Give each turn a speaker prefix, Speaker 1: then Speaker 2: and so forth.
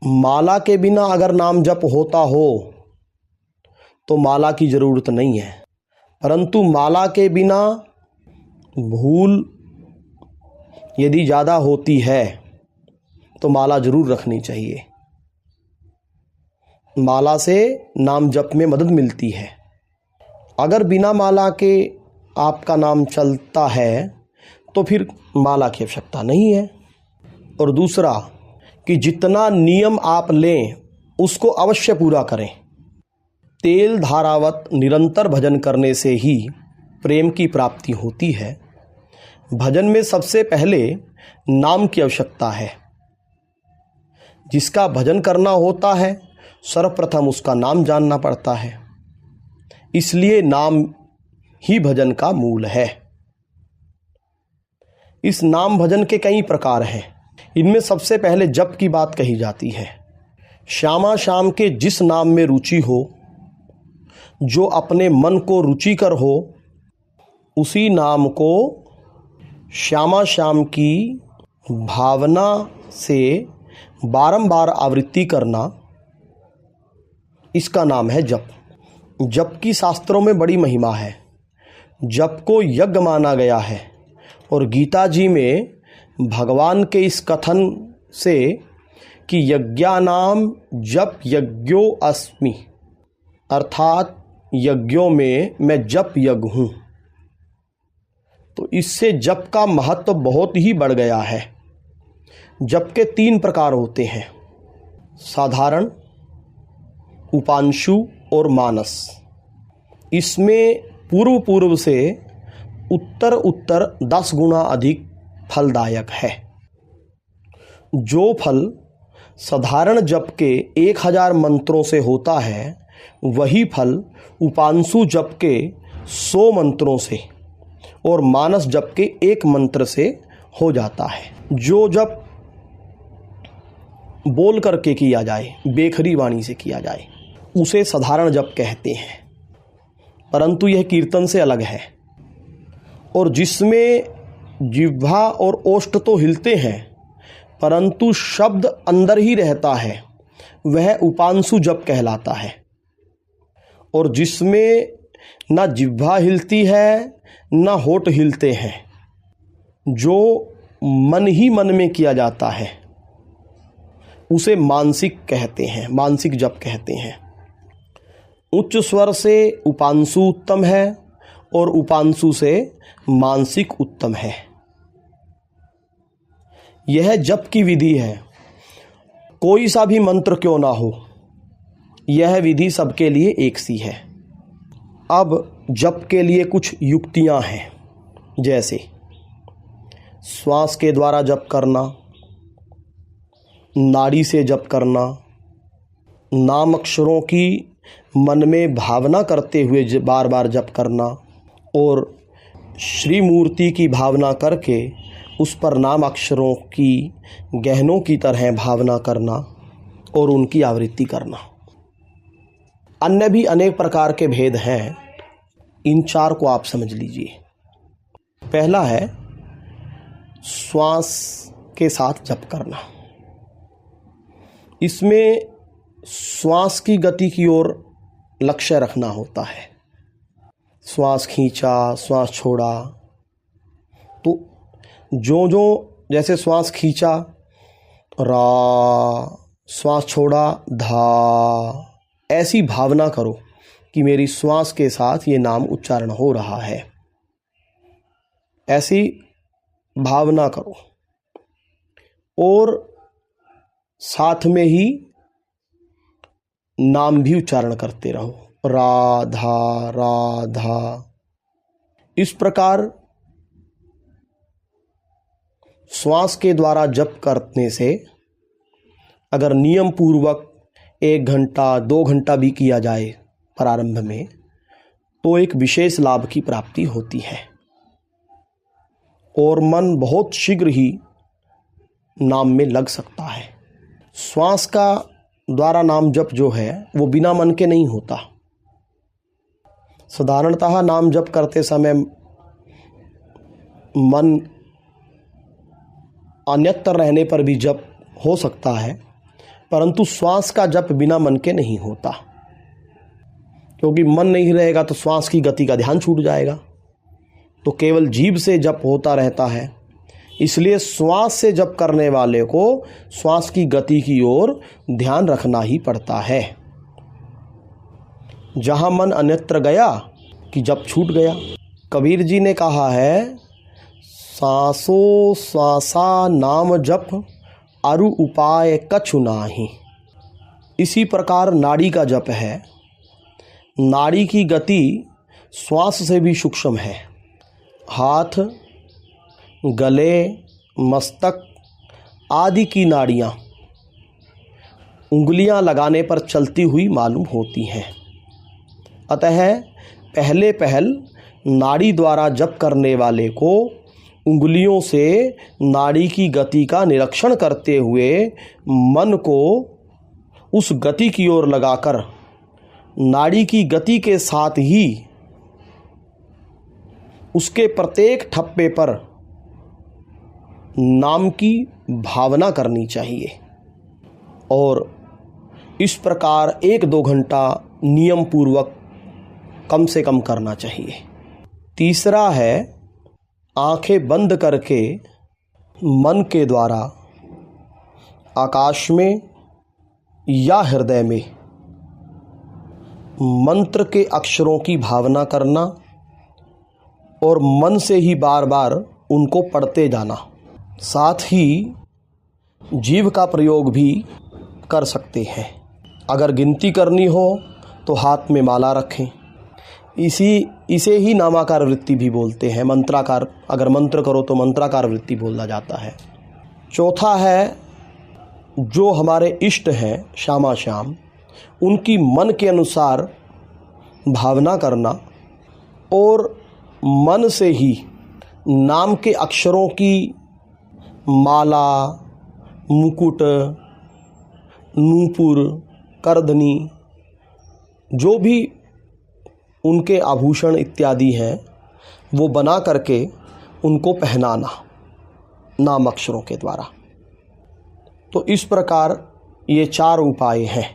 Speaker 1: माला के बिना अगर नाम जप होता हो तो माला की ज़रूरत नहीं है, परंतु माला के बिना भूल यदि ज़्यादा होती है तो माला ज़रूर रखनी चाहिए। माला से नाम जप में मदद मिलती है। अगर बिना माला के आपका नाम चलता है तो फिर माला की आवश्यकता नहीं है। और दूसरा कि जितना नियम आप लें उसको अवश्य पूरा करें। तेल धारावत निरंतर भजन करने से ही प्रेम की प्राप्ति होती है। भजन में सबसे पहले नाम की आवश्यकता है। जिसका भजन करना होता है सर्वप्रथम उसका नाम जानना पड़ता है, इसलिए नाम ही भजन का मूल है। इस नाम भजन के कई प्रकार हैं। इनमें सबसे पहले जप की बात कही जाती है। श्यामा श्याम के जिस नाम में रुचि हो, जो अपने मन को रुचिकर हो, उसी नाम को श्यामा श्याम की भावना से बारंबार आवृत्ति करना, इसका नाम है जप। जप की शास्त्रों में बड़ी महिमा है। जप को यज्ञ माना गया है और गीता जी में भगवान के इस कथन से कि यज्ञानाम जप यज्ञो अस्मि, अर्थात यज्ञों में मैं जप यज्ञ हूँ, तो इससे जप का महत्व बहुत ही बढ़ गया है। जप के 3 प्रकार होते हैं, साधारण, उपांशु और मानस। इसमें पूर्व से उत्तर 10 गुना अधिक फलदायक है। जो फल साधारण जप के 1000 मंत्रों से होता है, वही फल उपांशु जप के 100 मंत्रों से और मानस जप के 1 मंत्र से हो जाता है। जो जप बोल करके किया जाए, बेखरी वाणी से किया जाए, उसे साधारण जप कहते हैं, परंतु यह कीर्तन से अलग है। और जिसमें जिह्वा और ओष्ठ तो हिलते हैं परंतु शब्द अंदर ही रहता है, वह उपांशु जप कहलाता है। और जिसमें न जिह्वा हिलती है न होठ हिलते हैं, जो मन ही मन में किया जाता है, उसे मानसिक कहते हैं, मानसिक जप कहते हैं। उच्च स्वर से उपांशु उत्तम है और उपांशु से मानसिक उत्तम है। यह जप की विधि है। कोई सा भी मंत्र क्यों ना हो, यह विधि सबके लिए एक सी है। अब जप के लिए कुछ युक्तियां हैं, जैसे श्वास के द्वारा जप करना, नाड़ी से जप करना, नाम अक्षरों की मन में भावना करते हुए बार बार जप करना और श्री मूर्ति की भावना करके उस पर नाम अक्षरों की गहनों की तरह भावना करना और उनकी आवृत्ति करना। अन्य भी अनेक प्रकार के भेद हैं, इन 4 को आप समझ लीजिए। पहला है श्वास के साथ जप करना। इसमें श्वास की गति की ओर लक्ष्य रखना होता है। श्वास खींचा, श्वास छोड़ा, तो जो जैसे श्वास खींचा रा, श्वास छोड़ा धा, ऐसी भावना करो कि मेरी श्वास के साथ ये नाम उच्चारण हो रहा है। ऐसी भावना करो और साथ में ही नाम भी उच्चारण करते रहो, राधा राधा। इस प्रकार श्वास के द्वारा जप करने से अगर नियम पूर्वक 1 घंटा 2 घंटा भी किया जाए प्रारंभ में, तो एक विशेष लाभ की प्राप्ति होती है और मन बहुत शीघ्र ही नाम में लग सकता है। श्वास का द्वारा नाम जप जो है वो बिना मन के नहीं होता। साधारणतः नाम जप करते समय मन अन्यत्र रहने पर भी जप हो सकता है, परंतु श्वास का जप बिना मन के नहीं होता, क्योंकि मन नहीं रहेगा तो श्वास की गति का ध्यान छूट जाएगा। तो केवल जीभ से जप होता रहता है, इसलिए श्वास से जप करने वाले को श्वास की गति की ओर ध्यान रखना ही पड़ता है। जहाँ मन अन्यत्र गया कि जप छूट गया। कबीर जी ने कहा है, सांसो श्वासा नाम जप अरु उपाय कछु नाही। इसी प्रकार नाड़ी का जप है। नाड़ी की गति श्वास से भी सूक्ष्म है। हाथ, गले, मस्तक आदि की नाड़ियाँ उंगलियां लगाने पर चलती हुई मालूम होती हैं। अतः पहले पहल नाड़ी द्वारा जप करने वाले को उंगलियों से नाड़ी की गति का निरीक्षण करते हुए मन को उस गति की ओर लगाकर नाड़ी की गति के साथ ही उसके प्रत्येक ठप्पे पर नाम की भावना करनी चाहिए और इस प्रकार 1-2 घंटा नियम पूर्वक कम से कम करना चाहिए। तीसरा है, आंखें बंद करके मन के द्वारा आकाश में या हृदय में मंत्र के अक्षरों की भावना करना और मन से ही बार बार उनको पढ़ते जाना। साथ ही जीभ का प्रयोग भी कर सकते हैं। अगर गिनती करनी हो तो हाथ में माला रखें। इसे ही नामाकार वृत्ति भी बोलते हैं। मंत्राकार, अगर मंत्र करो तो मंत्राकार वृत्ति बोला जाता है। चौथा है, जो हमारे इष्ट हैं श्यामा श्याम, उनकी मन के अनुसार भावना करना और मन से ही नाम के अक्षरों की माला, मुकुट, नूपुर, करधनी, जो भी उनके आभूषण इत्यादि हैं वो बना करके उनको पहनाना नाम अक्षरों के द्वारा। तो इस प्रकार ये 4 उपाय हैं।